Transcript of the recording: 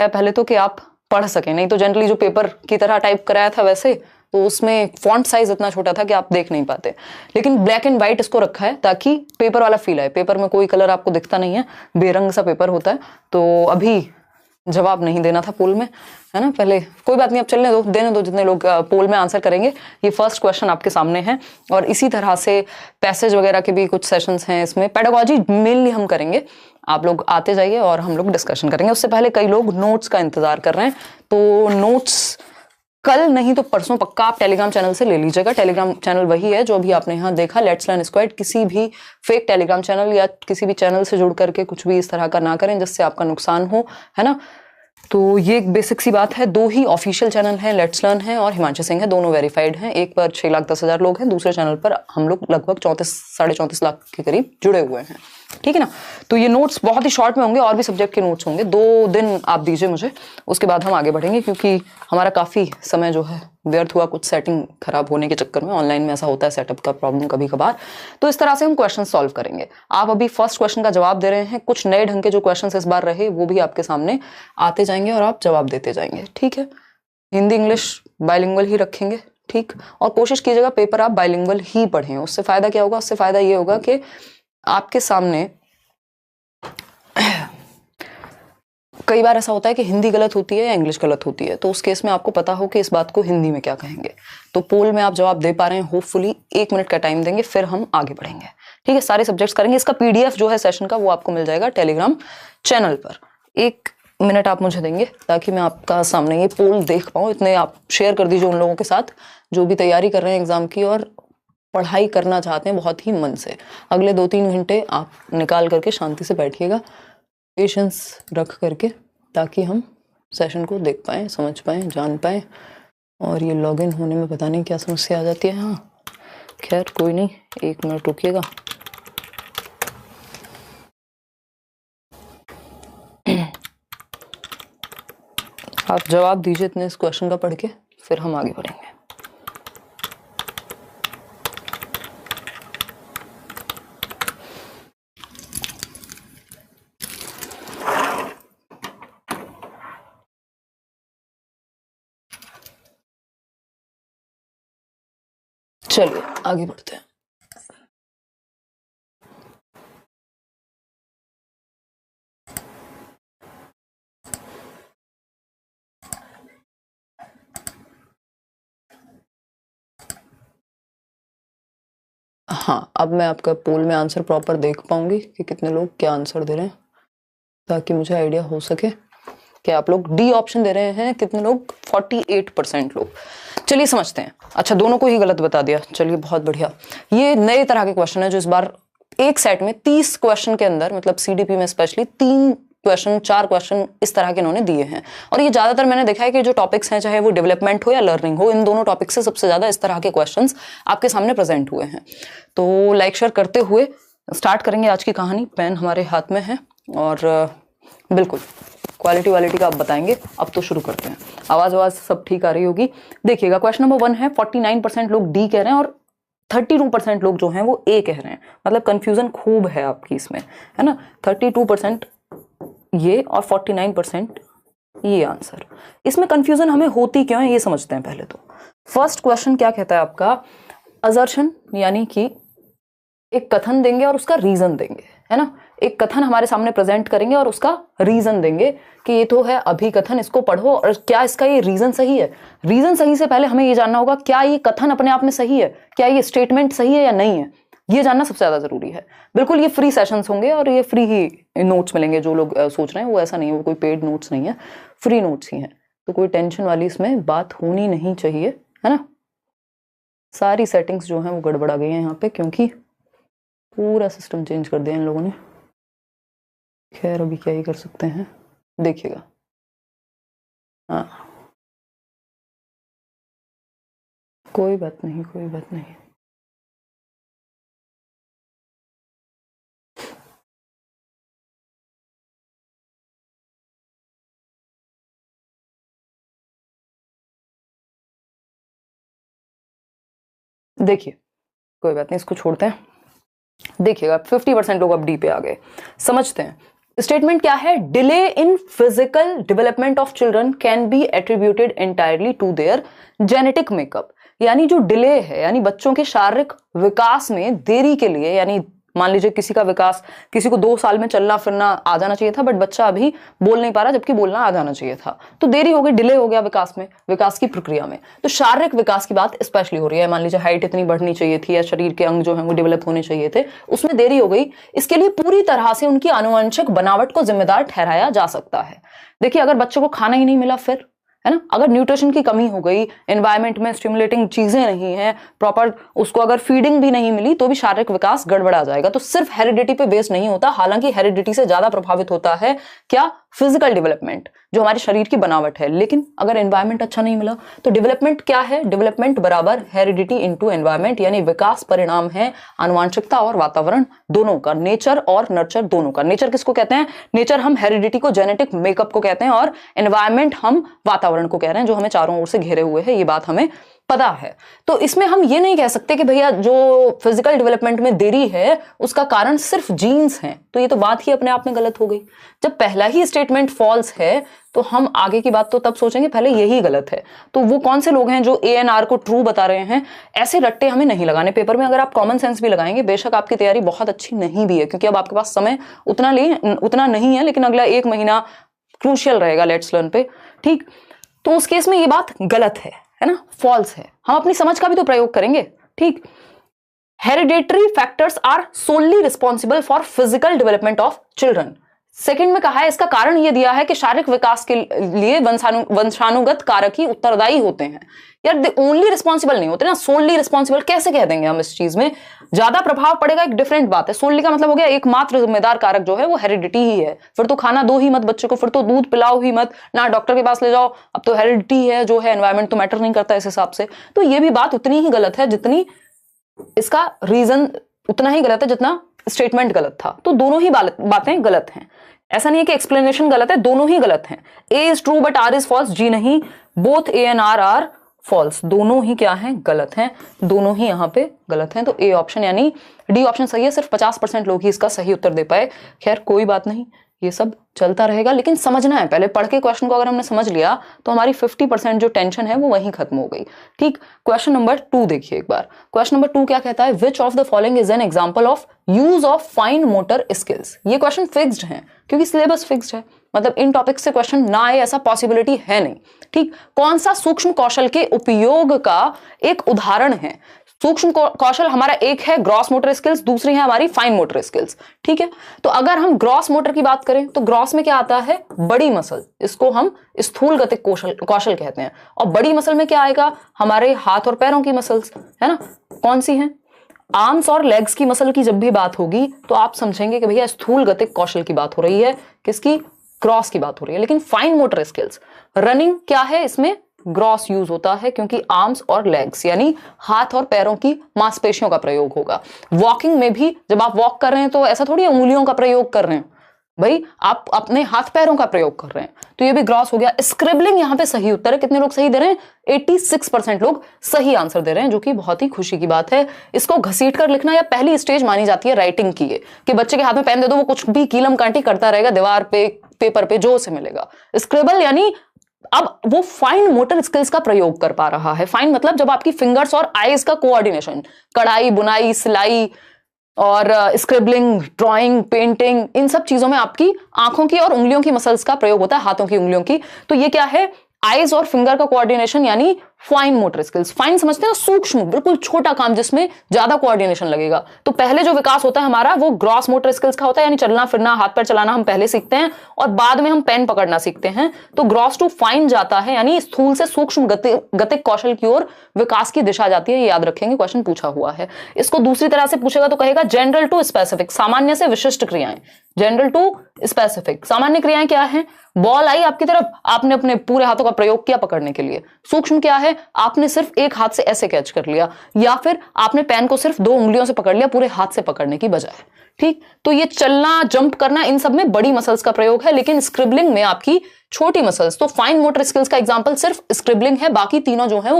है पहले तो कि आप पढ़ सकें, नहीं तो जनरली जो पेपर की तरह टाइप कराया था वैसे तो उसमें फॉन्ट साइज इतना छोटा था कि आप देख नहीं पाते, लेकिन ब्लैक एंड व्हाइट इसको रखा है ताकि पेपर वाला फील आए। पेपर में कोई कलर आपको दिखता नहीं है, बेरंग सा पेपर होता है। तो अभी जवाब नहीं देना था पोल में, है ना, पहले कोई बात नहीं, अब चलने दो, देने दो जितने लोग पोल में आंसर करेंगे। ये फर्स्ट क्वेश्चन आपके सामने है और इसी तरह से पैसेज वगैरह के भी कुछ सेशंस हैं इसमें। पेडागोजी मेनली हम करेंगे, आप लोग आते जाइए और हम लोग डिस्कशन करेंगे। उससे पहले कई लोग नोट्स का इंतजार कर रहे हैं, तो नोट्स कल नहीं तो परसों पक्का आप टेलीग्राम चैनल से ले लीजिएगा। टेलीग्राम चैनल वही है जो अभी आपने यहाँ देखा, लेट्स लर्न स्क्वाड। किसी भी फेक टेलीग्राम चैनल या किसी भी चैनल से जुड़ करके कुछ भी इस तरह का ना करें जिससे आपका नुकसान हो, है ना। तो ये एक बेसिक सी बात है। दो ही ऑफिशियल चैनल हैं, लेट्स लर्न है और हिमांशु सिंह है, दोनों वेरीफाइड हैं। एक पर 6,10,000 लोग हैं, दूसरे चैनल पर हम लोग लगभग 34-34.5 लाख के करीब जुड़े हुए हैं, ठीक है ना। तो ये नोट्स बहुत ही शॉर्ट में होंगे, और भी सब्जेक्ट के नोट्स होंगे। 2 दिन आप दीजिए मुझे, उसके बाद हम आगे बढ़ेंगे, क्योंकि हमारा काफ़ी समय जो है व्यर्थ हुआ कुछ सेटिंग खराब होने के चक्कर में। ऑनलाइन में ऐसा होता है, सेटअप का प्रॉब्लम कभी कभार। तो इस तरह से हम क्वेश्चन सॉल्व करेंगे। आप अभी फर्स्ट क्वेश्चन का जवाब दे रहे हैं, कुछ नए ढंग के जो क्वेश्चन इस बार रहे वो भी आपके सामने आते जाएंगे और आप जवाब देते जाएंगे, ठीक है। हिंदी इंग्लिश बाइलिंगुअल ही रखेंगे, ठीक। और कोशिश कीजिएगा पेपर आप बाइलिंगुअल ही पढ़ें। उससे फायदा क्या होगा, उससे फायदा ये होगा कि आपके सामने कई बार ऐसा होता है कि हिंदी गलत होती है या इंग्लिश गलत होती है, तो उस केस में आपको पता हो कि इस बात को हिंदी में क्या कहेंगे। तो पोल में आप जवाब दे पा रहे हैं, होपफुली 1 मिनट का टाइम देंगे, फिर हम आगे बढ़ेंगे, ठीक है। सारे सब्जेक्ट्स करेंगे। इसका पीडीएफ जो है सेशन का वो आपको मिल जाएगा टेलीग्राम चैनल पर। 1 मिनट आप मुझे देंगे ताकि मैं आपका सामने ये पोल देख पाऊँ। इतने आप शेयर कर दीजिए उन लोगों के साथ जो भी तैयारी कर रहे हैं एग्जाम की और पढ़ाई करना चाहते हैं बहुत ही मन से। अगले 2-3 घंटे आप निकाल करके शांति से बैठिएगा, पेशेंस रख करके, ताकि हम सेशन को देख पाएँ, समझ पाएँ, जान पाएँ। और ये लॉगिन होने में पता नहीं क्या समस्या आ जाती है। हाँ खैर कोई नहीं, 1 मिनट रुकिएगा। आप जवाब दीजिए इतने इस क्वेश्चन का पढ़ के, फिर हम आगे बढ़ेंगे। चलिए आगे बढ़ते हैं। हाँ अब मैं आपका पोल में आंसर प्रॉपर देख पाऊंगी कि कितने लोग क्या आंसर दे रहे हैं, ताकि मुझे आइडिया हो सके कि आप लोग डी ऑप्शन दे रहे हैं। कितने लोग, 48% लोग। चलिए समझते हैं। अच्छा दोनों को ही गलत बता दिया, चलिए बहुत बढ़िया। ये नए तरह के क्वेश्चन है जो इस बार एक सेट में 30 क्वेश्चन के अंदर, मतलब सीडीपी में स्पेशली 4 क्वेश्चन इस तरह के इन्होंने दिए हैं। और ये ज्यादातर मैंने देखा है कि जो टॉपिक्स हैं, चाहे वो डेवलपमेंट हो या लर्निंग हो, इन दोनों टॉपिक से सबसे ज्यादा इस तरह के क्वेश्चंस आपके सामने प्रेजेंट हुए हैं। तो लाइक शेयर करते हुए स्टार्ट करेंगे आज की कहानी। पेन हमारे हाथ में है और बिल्कुल क्वालिटी का आप बताएंगे। अब तो शुरू करते हैं। आवाज सब ठीक आ रही होगी। देखिएगा क्वेश्चन नंबर 1 है, 49% लोग डी कह रहे हैं और 32% लोग जो हैं वो ए कह रहे हैं। मतलब कंफ्यूजन खूब है आपकी इसमें, है ना। 32% ये और 49% ये आंसर। इसमें कंफ्यूजन हमें होती क्यों है ये समझते हैं पहले तो। फर्स्ट क्वेश्चन क्या कहता है आपका, असर्शन, यानी कि एक कथन देंगे और उसका रीजन देंगे, है ना। एक कथन हमारे सामने प्रेजेंट करेंगे और उसका रीजन देंगे कि ये तो है अभिकथन, इसको पढ़ो और क्या इसका ये रीजन सही है। रीजन सही से पहले हमें ये जानना होगा क्या ये कथन अपने आप में सही है, क्या ये स्टेटमेंट सही है या नहीं है, ये जानना सबसे ज्यादा जरूरी है। बिल्कुल ये फ्री सेशंस होंगे और ये फ्री ही नोट्स मिलेंगे। जो लोग सोच रहे हैं वो ऐसा नहीं है, वो कोई पेड नोट्स नहीं है, फ्री नोट्स ही हैं। तो कोई टेंशन वाली इसमें बात होनी नहीं चाहिए, है ना। सारी सेटिंग्स जो हैं वो गड़बड़ा गई हैं यहाँ पे, क्योंकि पूरा सिस्टम चेंज कर दिया इन लोगों ने। खैर अभी क्या ही कर सकते हैं, देखिएगा। हाँ कोई बात नहीं, कोई बात नहीं। देखिए कोई बात नहीं, इसको छोड़ते हैं। देखिएगा 50% लोग अब डी पे आ गए। समझते हैं स्टेटमेंट क्या है? Delay in physical development of children can be attributed entirely to their genetic makeup. यानी जो डिले है, यानी बच्चों के शारीरिक विकास में देरी के लिए, यानी मान लीजिए किसी का विकास, किसी को 2 साल में चलना फिरना आ जाना चाहिए था, बट बच्चा अभी बोल नहीं पा रहा, जबकि बोलना आ जाना चाहिए था, तो देरी हो गई, डिले हो गया विकास में, विकास की प्रक्रिया में। तो शारीरिक विकास की बात स्पेशली हो रही है। मान लीजिए हाइट इतनी बढ़नी चाहिए थी, या शरीर के अंग जो है वो डेवलप होने चाहिए थे, उसमें देरी हो गई। इसके लिए पूरी तरह से उनकी आनुवंशिक बनावट को जिम्मेदार ठहराया जा सकता है। देखिए, अगर बच्चे को खाना ही नहीं मिला, फिर है ना, अगर न्यूट्रिशन की कमी हो गई, एनवायरनमेंट में स्टिमुलेटिंग चीजें नहीं है, प्रॉपर उसको अगर फीडिंग भी नहीं मिली, तो भी शारीरिक विकास गड़बड़ा जाएगा। तो सिर्फ हेरिडिटी पे बेस नहीं होता, हालांकि हेरिडिटी से ज्यादा प्रभावित होता है क्या? फिजिकल डेवलपमेंट, जो हमारे शरीर की बनावट है। लेकिन अगर एनवायरनमेंट अच्छा नहीं मिला, तो डेवलपमेंट क्या है? डेवलपमेंट बराबर हेरिडिटी इनटू एनवायरनमेंट, यानी विकास परिणाम है आनुवांशिकता और वातावरण दोनों का, नेचर और नर्चर दोनों का। नेचर किसको कहते हैं? नेचर हम हेरिडिटी को, जेनेटिक मेकअप को कहते हैं, और एनवायरनमेंट हम वातावरण को कह रहे हैं, जो हमें चारों ओर से घेरे हुए है। ये बात हमें पता है। तो इसमें हम ये नहीं कह सकते कि भैया जो फिजिकल डेवलपमेंट में देरी है उसका कारण सिर्फ जीन्स हैं, तो ये तो बात ही अपने आप में गलत हो गई। जब पहला ही स्टेटमेंट फॉल्स है, तो हम आगे की बात तो तब सोचेंगे, पहले यही गलत है। तो वो कौन से लोग हैं जो ANR को ट्रू बता रहे हैं? ऐसे रट्टे हमें नहीं लगाने पेपर में। अगर आप कॉमन सेंस भी लगाएंगे, बेशक आपकी तैयारी बहुत अच्छी नहीं भी है, क्योंकि अब आपके पास समय उतना नहीं है, लेकिन अगला 1 महीना क्रूशियल रहेगा लेट्स लर्न पे, ठीक। तो उस केस में ये बात गलत है ना, फॉल्स है। हम अपनी समझ का भी तो प्रयोग करेंगे, ठीक। Hereditary factors are solely responsible for physical development of children. Second में कहा है, इसका कारण यह दिया है कि शारीरिक विकास के लिए वंशानुगत कारक ही उत्तरदायी होते हैं। यार दे ओनली रिस्पॉन्सिबल नहीं होते ना, सोलली रिस्पॉन्सिबल कैसे कह देंगे हम इस चीज में? ज्यादा प्रभाव पड़ेगा, एक डिफरेंट बात है। सोलली का मतलब हो गया एकमात्र जिम्मेदार कारक जो है वो हेरिडिटी ही है। फिर तो खाना दो ही मत बच्चे को, फिर तो दूध पिलाओ ही मत, ना डॉक्टर के पास ले जाओ, अब तो हेरिडिटी है जो है, एनवायरमेंट तो मैटर नहीं करता इस हिसाब से। तो ये भी बात उतनी ही गलत है जितनी इसका रीजन, उतना ही गलत है जितना स्टेटमेंट गलत था। तो दोनों ही बातें गलत हैं। ऐसा नहीं है कि एक्सप्लेनेशन गलत है, दोनों ही गलत हैं। A is true but R is false, जी नहीं, both A and R are false, दोनों ही क्या हैं? गलत हैं, दोनों ही यहां पे गलत हैं। तो A ऑप्शन यानी D ऑप्शन सही है। सिर्फ 50% लोग ही इसका सही उत्तर दे पाए। खैर कोई बात नहीं, ये सब चलता रहेगा, लेकिन समझना है पहले। पढ़ के क्वेश्चन को अगर हमने समझ लिया तो हमारी 50% जो टेंशन है वो वहीं खत्म हो गई, ठीक। क्वेश्चन नंबर 2 देखिए एक बार। क्वेश्चन नंबर 2 क्या कहता है? Which of the following is an example of use of fine motor skills. ये क्वेश्चन फिक्स्ड है क्योंकि सिलेबस फिक्स्ड है, मतलब इन टॉपिक से क्वेश्चन ना आए ऐसा पॉसिबिलिटी है नहीं, ठीक। कौन सा सूक्ष्म कौशल के उपयोग का एक उदाहरण है? सूक्ष्म कौशल हमारा एक है ग्रॉस मोटर स्किल्स, दूसरी है हमारी फाइन मोटर स्किल्स, ठीक है। तो अगर हम ग्रॉस मोटर की बात करें तो ग्रॉस में क्या आता है? बड़ी मसल, इसको हम स्थूल गतिक कौशल कहते हैं। और बड़ी मसल में क्या आएगा? हमारे हाथ और पैरों की मसल्स, है ना। कौन सी हैं? आर्म्स और लेग्स की मसल की जब भी बात होगी तो आप समझेंगे कि भैया स्थूल गतिक कौशल की बात हो रही है, किसकी? ग्रॉस की बात हो रही है। लेकिन फाइन मोटर स्किल्स, रनिंग क्या है? इसमें ग्रॉस यूज होता है क्योंकि आर्म्स और लेग्स यानी हाथ और पैरों की मांसपेशियों का प्रयोग होगा। वॉकिंग में भी जब आप वॉक कर रहे हैं तो ऐसा थोड़ी है उंगलियों का प्रयोग कर रहे हैं, भाई आप अपने हाथ पैरों का प्रयोग कर रहे हैं, तो ये भी ग्रॉस हो गया। स्क्रिबलिंग यहाँ पे सही उत्तर है। कितने लोग सही दे रहे हैं? 86% लोग सही आंसर दे रहे हैं, जो कि बहुत ही खुशी की बात है। इसको घसीट कर लिखना या पहली स्टेज मानी जाती है राइटिंग की, कि बच्चे के हाथ में पेन दे दो, वो कुछ भी कीलम कांटी करता रहेगा दीवार पे, पेपर पे, जो उसे मिलेगा। स्क्रिबल यानी अब वो फाइन मोटर स्किल्स का प्रयोग कर पा रहा है। फाइन मतलब जब आपकी फिंगर्स और आईज का कोऑर्डिनेशन, कढ़ाई, बुनाई, सिलाई और स्क्रिबलिंग, ड्राइंग, पेंटिंग, इन सब चीजों में आपकी आंखों की और उंगलियों की मसल्स का प्रयोग होता है, हाथों की, उंगलियों की। तो ये क्या है? आईज और फिंगर का कोऑर्डिनेशन यानी फाइन मोटर स्किल्स। फाइन समझते हैं सूक्ष्म, बिल्कुल छोटा काम जिसमें ज्यादा कोऑर्डिनेशन लगेगा। तो पहले जो विकास होता है हमारा वो ग्रॉस मोटर स्किल्स का होता है, यानी चलना फिरना, हाथ पैर चलाना हम पहले सीखते हैं और बाद में हम पेन पकड़ना सीखते हैं। तो ग्रॉस टू फाइन जाता है, यानी स्थूल से सूक्ष्म गतिक कौशल की ओर विकास की दिशा जाती है। ये याद रखेंगे, क्वेश्चन पूछा हुआ है। इसको दूसरी तरह से पूछेगा तो कहेगा जनरल टू स्पेसिफिक, सामान्य से विशिष्ट क्रियाएं। जनरल टू स्पेसिफिक, सामान्य क्रियाएं क्या है? बॉल आई आपकी तरफ, आपने अपने पूरे हाथों का प्रयोग किया पकड़ने के लिए। सूक्ष्म क्या है? आपने सिर्फ एक हाथ से ऐसे कैच कर लिया, या फिर आपने पेन को सिर्फ 2 उंगलियों से पकड़ लिया पूरे हाथ से पकड़ने की बजाय, ठीक। तो ये चलना, जंप करना, इन सब में बड़ी मसल्स का प्रयोग है, लेकिन स्क्रिबलिंग में आपकी छोटी मसल्स। तो फाइन मोटर स्किल्स का एग्जांपल सिर्फ स्क्रिबलिंग है, बाकी तीनों जो है